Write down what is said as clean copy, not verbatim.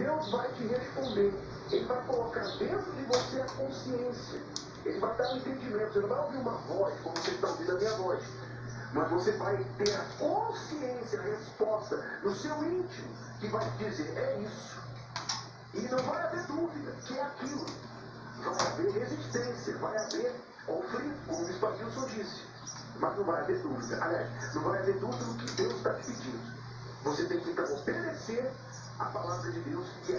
Deus vai te responder. Ele vai colocar dentro de você a consciência. Ele vai dar um entendimento. Você não vai ouvir uma voz, como você está ouvindo a minha voz. Mas você vai ter a consciência, a resposta no seu íntimo, que vai te dizer, é isso. E não vai haver dúvida que é aquilo. Vai haver resistência, vai haver conflito, como o bispo Adilson disse. Mas não vai haver dúvida. Aliás, não vai haver dúvida do que Deus está te pedindo. Você tem que então obedecer a palavra de Deus e aí